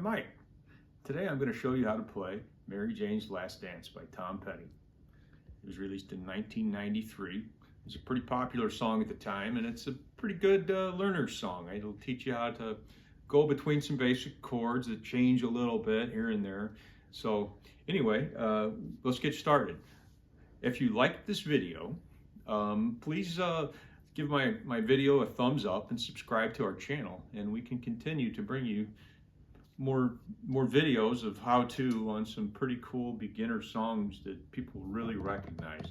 Mike. Today I'm going to show you how to play Mary Jane's Last Dance by Tom Petty. It was released in 1993. It's a pretty popular song at the time, and it's a pretty good learner's song. It'll teach you how to go between some basic chords that change a little bit here and there. So anyway, let's get started. If you like this video, please give my video a thumbs up and subscribe to our channel, and we can continue to bring you more videos of how-to on some pretty cool beginner songs that people really recognize.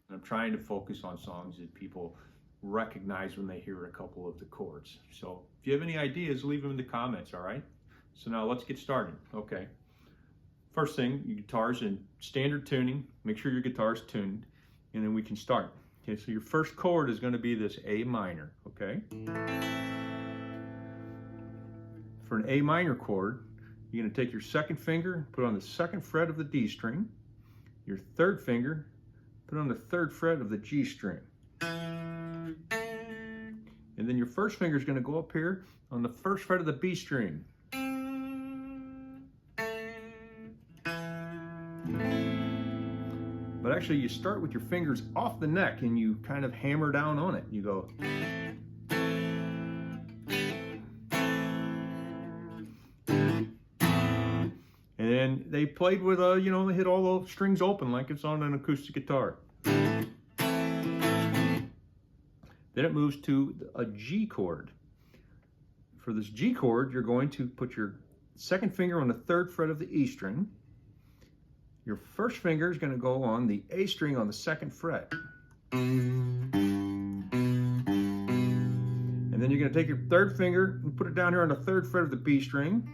And I'm trying to focus on songs that people recognize when they hear a couple of the chords. So if you have any ideas, leave them in the comments, all right? So now let's get started. Okay. First thing, your guitar's in standard tuning. Make sure your guitar's tuned, and then we can start. Okay, so your first chord is going to be this A minor, okay? For an A minor chord, you're going to take your second finger, put it on the second fret of the D string, your third finger, put it on the third fret of the G string. And then your first finger is going to go up here on the first fret of the B string. But actually you start with your fingers off the neck and you kind of hammer down on it. You go. And then they played with, they hit all the strings open like it's on an acoustic guitar. Then it moves to a G chord. For this G chord, you're going to put your second finger on the third fret of the E string. Your first finger is going to go on the A string on the second fret. And then you're going to take your third finger and put it down here on the third fret of the B string.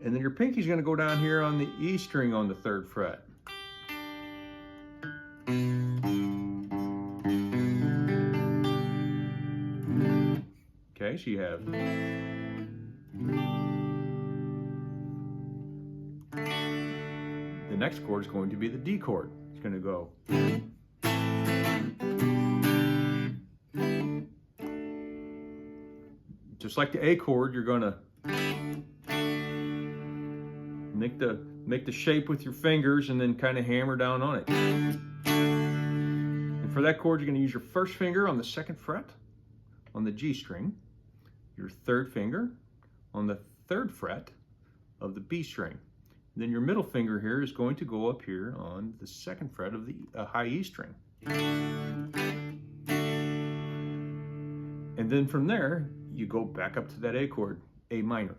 And then your pinky is going to go down here on the E string on the third fret. Okay, so you have the next chord is going to be the D chord. It's going to go. Just like the A chord, you're going to make the shape with your fingers and then kind of hammer down on it. And for that chord, you're going to use your first finger on the second fret on the G string, your third finger on the third fret of the B string. And then your middle finger here is going to go up here on the second fret of the high E string. And then from there, you go back up to that A chord, A minor.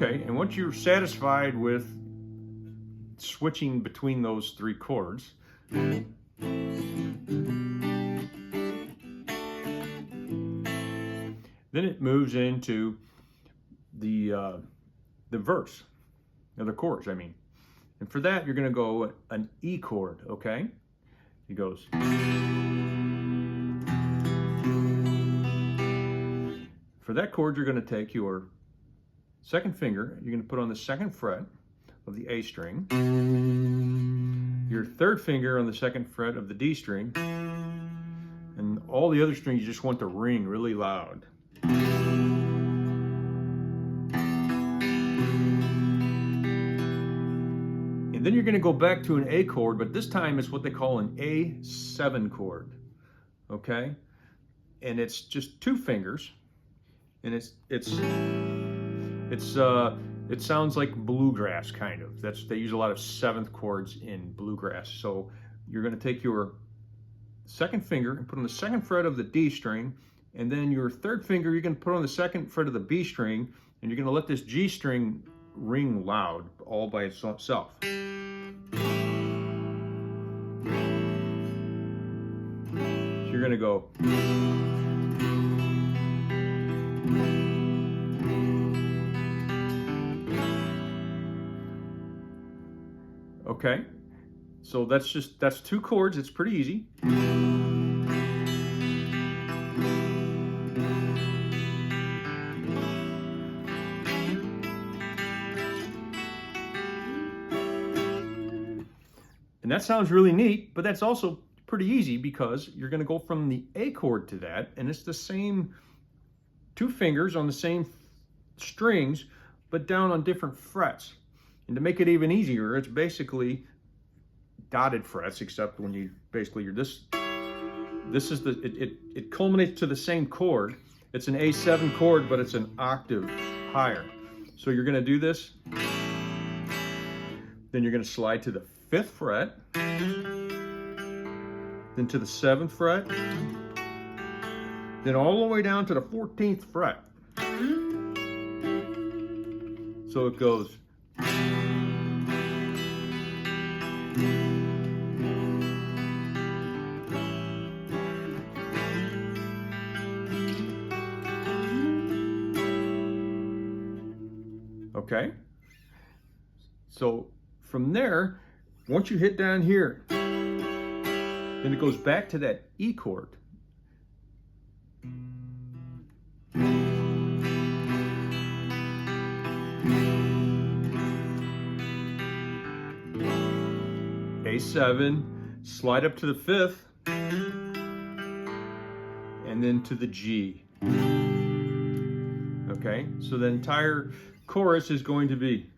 Okay, and once you're satisfied with switching between those three chords, then it moves into the verse, the chords, I mean. And for that, you're going to go an E chord, okay? It goes. For that chord, you're going to take your second finger, you're going to put on the second fret of the A string, your third finger on the second fret of the D string, and all the other strings you just want to ring really loud. And then you're going to go back to an A chord, but this time it's what they call an A7 chord, okay? And it's just two fingers, and it's It sounds like bluegrass kind of. They use a lot of seventh chords in bluegrass. So you're going to take your second finger and put on the second fret of the D string, and then your third finger you're going to put on the second fret of the B string, and you're going to let this G string ring loud all by itself. So you're going to go. Okay, so that's two chords. It's pretty easy. And that sounds really neat, but that's also pretty easy because you're going to go from the A chord to that, and it's the same two fingers on the same strings, but down on different frets. And to make it even easier, it's basically dotted frets, except when this is it culminates to the same chord. It's an A7 chord, but it's an octave higher. So you're going to do this, then you're going to slide to the 5th fret, then to the 7th fret, then all the way down to the 14th fret. So it goes. Okay, so from there, once you hit down here, then it goes back to that E chord. A7, slide up to the 5th, and then to the G. Okay, so the entire chorus is going to be.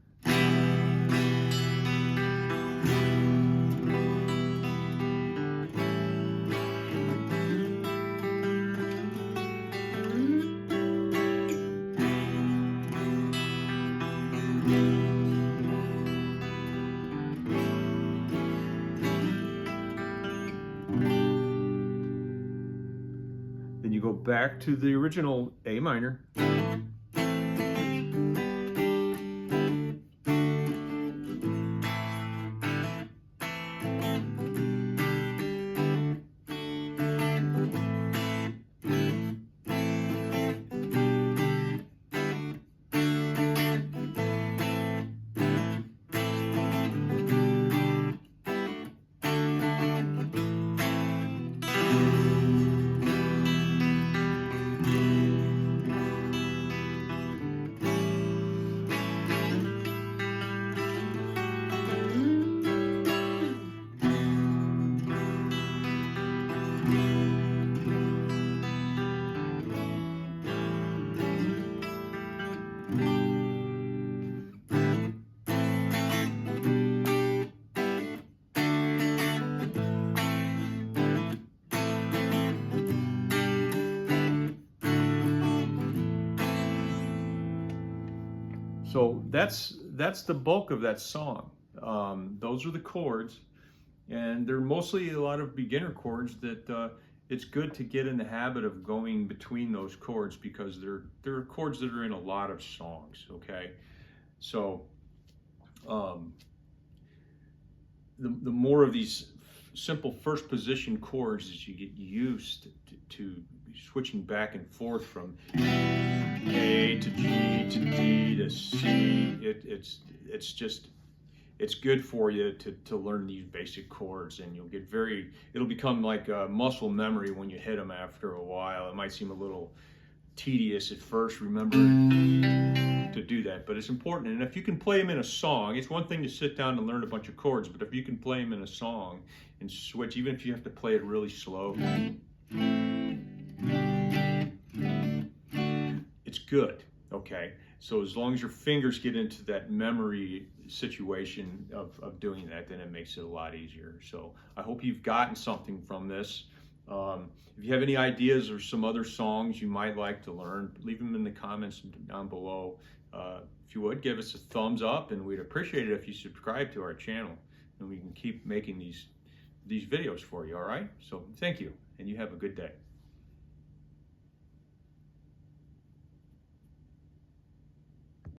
Then you go back to the original A minor. So that's the bulk of that song. Those are the chords, and they're mostly a lot of beginner chords that it's good to get in the habit of going between those chords, because they're chords that are in a lot of songs. Okay, so the more of these simple first position chords as you get used to switching back and forth from A to G to D to C, it's good for you to learn these basic chords, and it'll become like a muscle memory when you hit them after a while. It might seem a little tedious at first, remember to do that, but it's important. And if you can play them in a song, it's one thing to sit down and learn a bunch of chords, but if you can play them in a song and switch, even if you have to play it really slow, it's good. Okay, so as long as your fingers get into that memory situation of doing that, then it makes it a lot easier. So I hope you've gotten something from this, If you have any ideas or some other songs you might like to learn, leave them in the comments down below. If you would, give us a thumbs up, and we'd appreciate it if you subscribe to our channel, and we can keep making these videos for you, all right? So thank you, and you have a good day.